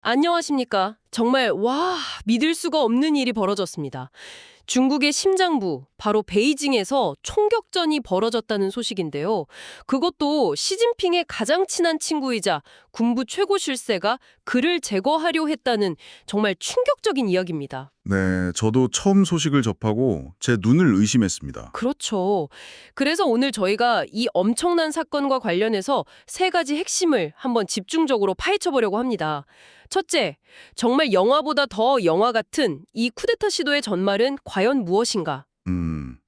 안녕하십니까. 정말 믿을 수가 없는 일이 벌어졌습니다. 중국의 심장부, 바로 베이징에서 총격전이 벌어졌다는 소식인데요. 그것도 시진핑의 가장 친한 친구이자 군부 최고 실세가 그를 제거하려 했다는 정말 충격적인 이야기입니다. 네, 저도 처음 소식을 접하고 제 눈을 의심했습니다. 그렇죠. 그래서 오늘 저희가 이 엄청난 사건과 관련해서 세 가지 핵심을 한번 집중적으로 파헤쳐보려고 합니다. 첫째, 정말 영화보다 더 영화 같은 이 쿠데타 시도의 전말은 과연 무엇인가?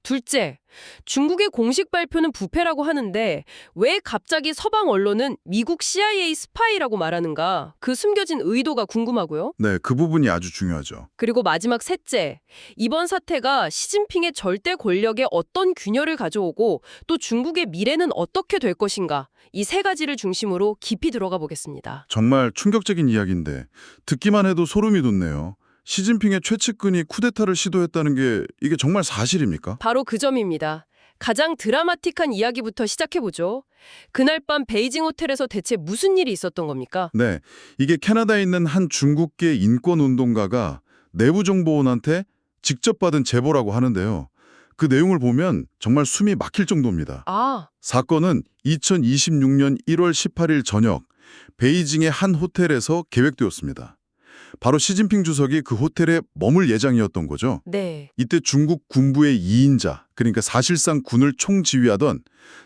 둘째, 중국의 공식 발표는 부패라고 하는데 왜 갑자기 서방 언론은 미국 CIA 스파이라고 말하는가? 그 숨겨진 의도가 궁금하고요. 네, 그 부분이 아주 중요하죠. 그리고 마지막 셋째, 이번 사태가 시진핑의 절대 권력에 어떤 균열을 가져오고 또 중국의 미래는 어떻게 될 것인가? 이 세 가지를 중심으로 깊이 들어가 보겠습니다. 정말 충격적인 이야기인데 듣기만 해도 소름이 돋네요. 시진핑의 최측근이 쿠데타를 시도했다는 게 이게 정말 사실입니까? 바로 그 점입니다. 가장 드라마틱한 이야기부터 시작해보죠. 그날 밤 베이징 호텔에서 대체 무슨 일이 있었던 겁니까? 네, 이게 캐나다에 있는 한 중국계 인권운동가가 내부정보원한테 직접 받은 제보라고 하는데요. 그 내용을 보면 정말 숨이 막힐 정도입니다. 아, 사건은 2026년 1월 18일 저녁 베이징의 한 호텔에서 계획되었습니다. 바로 시진핑 주석이 그 호텔에 머물 예정이었던 거죠. 네. 이때 중국 군부의 2인자, 그러니까 사실상 군을 총지휘하던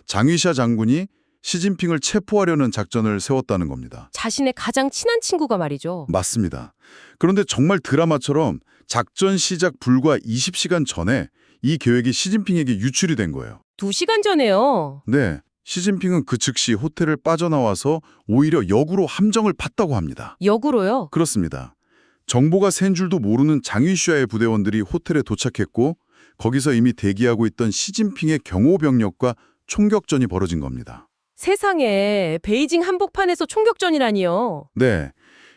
장위샤 장군이 시진핑을 체포하려는 작전을 세웠다는 겁니다. 자신의 가장 친한 친구가 말이죠. 맞습니다. 그런데 정말 드라마처럼 작전 시작 불과 20시간 전에 이 계획이 시진핑에게 유출이 된 거예요. 2시간 전에요. 네, 시진핑은 그 즉시 호텔을 빠져나와서 오히려 역으로 함정을 팠다고 합니다. 역으로요? 그렇습니다. 정보가 센 줄도 모르는 장위슈아의 부대원들이 호텔에 도착했고 거기서 이미 대기하고 있던 시진핑의 경호병력과 총격전이 벌어진 겁니다. 세상에, 베이징 한복판에서 총격전이라니요. 네,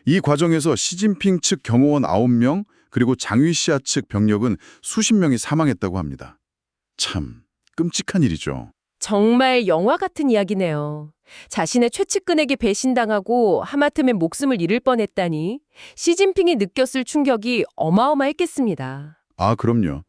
이 과정에서 시진핑 측 경호원 9명 그리고 장위시아 측 병력은 수십 명이 사망했다고 합니다. 참 끔찍한 일이죠. 정말 영화 같은 이야기네요. 자신의 최측근에게 배신당하고 하마터면 목숨을 잃을 뻔했다니 시진핑이 느꼈을 충격이 어마어마했겠습니다. 아, 그럼요.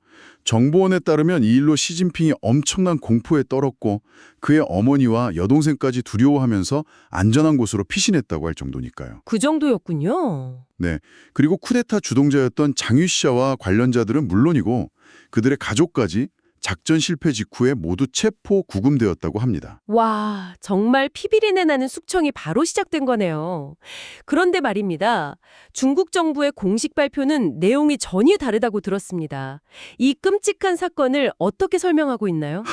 정보원에 따르면 이 일로 시진핑이 엄청난 공포에 떨었고 그의 어머니와 여동생까지 두려워하면서 안전한 곳으로 피신했다고 할 정도니까요. 그 정도였군요. 네, 그리고 쿠데타 주동자였던 장유씨와 관련자들은 물론이고 그들의 가족까지 작전 실패 직후에 모두 체포 구금되었다고 합니다. 와, 정말 피비린내 나는 숙청이 바로 시작된 거네요. 그런데 말입니다. 중국 정부의 공식 발표는 내용이 전혀 다르다고 들었습니다. 이 끔찍한 사건을 어떻게 설명하고 있나요?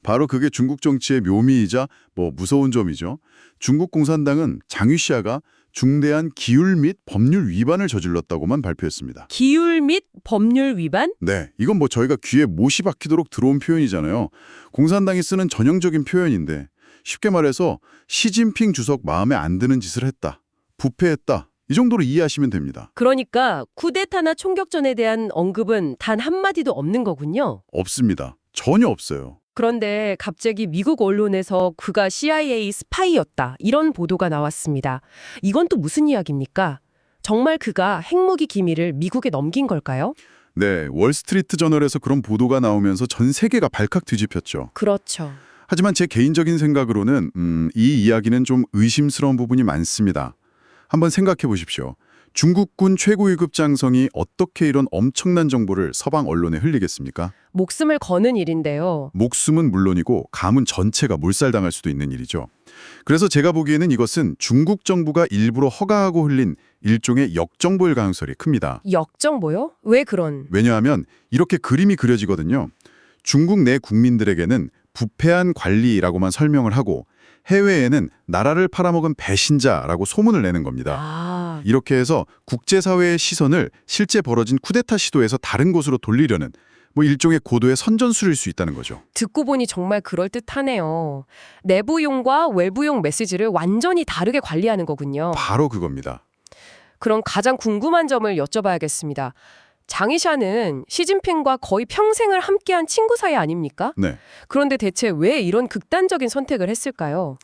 바로 그게 중국 정치의 묘미이자 무서운 점이죠. 중국 공산당은 장유씨가 중대한 기율 및 법률 위반을 저질렀다고만 발표했습니다. 기율 및 법률 위반? 네, 이건 저희가 귀에 못이 박히도록 들어온 표현이잖아요. 공산당이 쓰는 전형적인 표현인데 쉽게 말해서 시진핑 주석 마음에 안 드는 짓을 했다, 부패했다, 이 정도로 이해하시면 됩니다. 그러니까 쿠데타나 총격전에 대한 언급은 단 한마디도 없는 거군요. 없습니다. 전혀 없어요. 그런데 갑자기 미국 언론에서 그가 CIA 스파이였다, 이런 보도가 나왔습니다. 이건 또 무슨 이야기입니까? 정말 그가 핵무기 기밀을 미국에 넘긴 걸까요? 네, 월스트리트 저널에서 그런 보도가 나오면서 전 세계가 발칵 뒤집혔죠. 그렇죠. 하지만 제 개인적인 생각으로는 이 이야기는 좀 의심스러운 부분이 많습니다. 한번 생각해 보십시오. 중국군 최고위급 장성이 어떻게 이런 엄청난 정보를 서방 언론에 흘리겠습니까? 목숨을 거는 일인데요. 목숨은 물론이고 가문 전체가 몰살당할 수도 있는 일이죠. 그래서 제가 보기에는 이것은 중국 정부가 일부러 허가하고 흘린 일종의 역정보일 가능성이 큽니다. 역정보요? 왜 그런? 왜냐하면 이렇게 그림이 그려지거든요. 중국 내 국민들에게는 부패한 관리라고만 설명을 하고 해외에는 나라를 팔아먹은 배신자라고 소문을 내는 겁니다. 아, 이렇게 해서 국제사회의 시선을 실제 벌어진 쿠데타 시도에서 다른 곳으로 돌리려는 일종의 고도의 선전술일 수 있다는 거죠. 듣고 보니 정말 그럴듯하네요. 내부용과 외부용 메시지를 완전히 다르게 관리하는 거군요. 바로 그겁니다. 그럼 가장 궁금한 점을 여쭤봐야겠습니다. 장이샤는 시진핑과 거의 평생을 함께한 친구 사이 아닙니까? 네, 그런데 대체 왜 이런 극단적인 선택을 했을까요?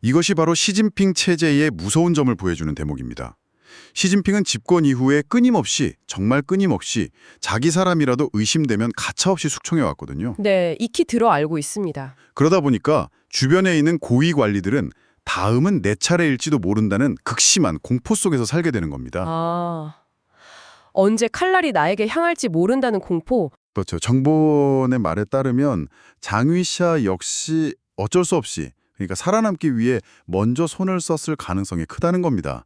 이것이 바로 시진핑 체제의 무서운 점을 보여주는 대목입니다. 시진핑은 집권 이후에 끊임없이, 정말 끊임없이 자기 사람이라도 의심되면 가차없이 숙청해 왔거든요. 네, 익히 들어 알고 있습니다. 그러다 보니까 주변에 있는 고위 관리들은 다음은 내 차례일지도 모른다는 극심한 공포 속에서 살게 되는 겁니다. 아, 언제 칼날이 나에게 향할지 모른다는 공포. 그렇죠. 정보의 말에 따르면 장위샤 역시 어쩔 수 없이, 그러니까 살아남기 위해 먼저 손을 썼을 가능성이 크다는 겁니다.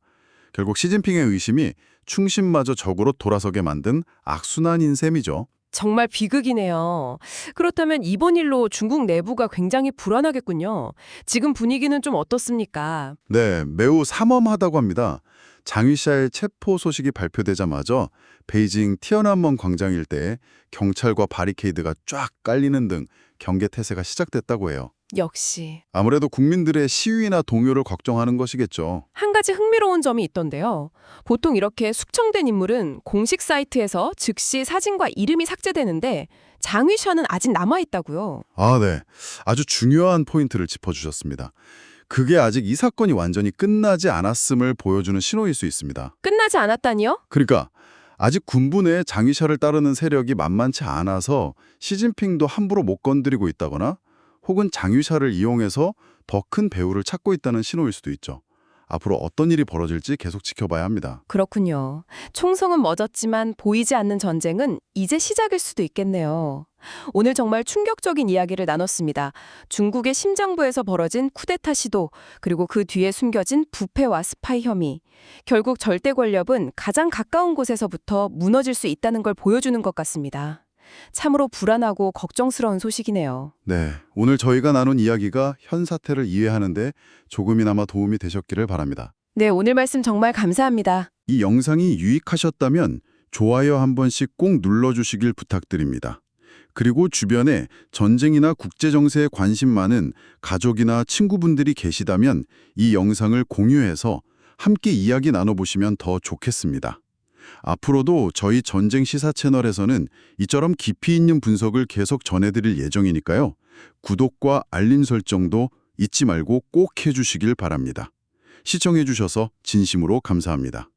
결국 시진핑의 의심이 충신마저 적으로 돌아서게 만든 악순환인 셈이죠. 정말 비극이네요. 그렇다면 이번 일로 중국 내부가 굉장히 불안하겠군요. 지금 분위기는 좀 어떻습니까? 네, 매우 삼엄하다고 합니다. 장위샤의 체포 소식이 발표되자마자 베이징 티어난먼 광장 일대에 경찰과 바리케이드가 쫙 깔리는 등 경계 태세가 시작됐다고 해요. 역시. 아무래도 국민들의 시위나 동요를 걱정하는 것이겠죠. 한 가지 흥미로운 점이 있던데요. 보통 이렇게 숙청된 인물은 공식 사이트에서 즉시 사진과 이름이 삭제되는데 장위샤는 아직 남아있다고요. 아, 네. 아주 중요한 포인트를 짚어주셨습니다. 그게 아직 이 사건이 완전히 끝나지 않았음을 보여주는 신호일 수 있습니다. 끝나지 않았다니요? 그러니까 아직 군부 내에 장위샤를 따르는 세력이 만만치 않아서 시진핑도 함부로 못 건드리고 있다거나 혹은 장위샤를 이용해서 더 큰 배후를 찾고 있다는 신호일 수도 있죠. 앞으로 어떤 일이 벌어질지 계속 지켜봐야 합니다. 그렇군요. 총성은 멎었지만 보이지 않는 전쟁은 이제 시작일 수도 있겠네요. 오늘 정말 충격적인 이야기를 나눴습니다. 중국의 심장부에서 벌어진 쿠데타 시도, 그리고 그 뒤에 숨겨진 부패와 스파이 혐의. 결국 절대 권력은 가장 가까운 곳에서부터 무너질 수 있다는 걸 보여주는 것 같습니다. 참으로 불안하고 걱정스러운 소식이네요. 네, 오늘 저희가 나눈 이야기가 현 사태를 이해하는데 조금이나마 도움이 되셨기를 바랍니다. 네, 오늘 말씀 정말 감사합니다. 이 영상이 유익하셨다면 좋아요 한 번씩 꼭 눌러주시길 부탁드립니다. 그리고 주변에 전쟁이나 국제정세에 관심 많은 가족이나 친구분들이 계시다면 이 영상을 공유해서 함께 이야기 나눠보시면 더 좋겠습니다. 앞으로도 저희 전쟁 시사 채널에서는 이처럼 깊이 있는 분석을 계속 전해드릴 예정이니까요. 구독과 알림 설정도 잊지 말고 꼭 해주시길 바랍니다. 시청해주셔서 진심으로 감사합니다.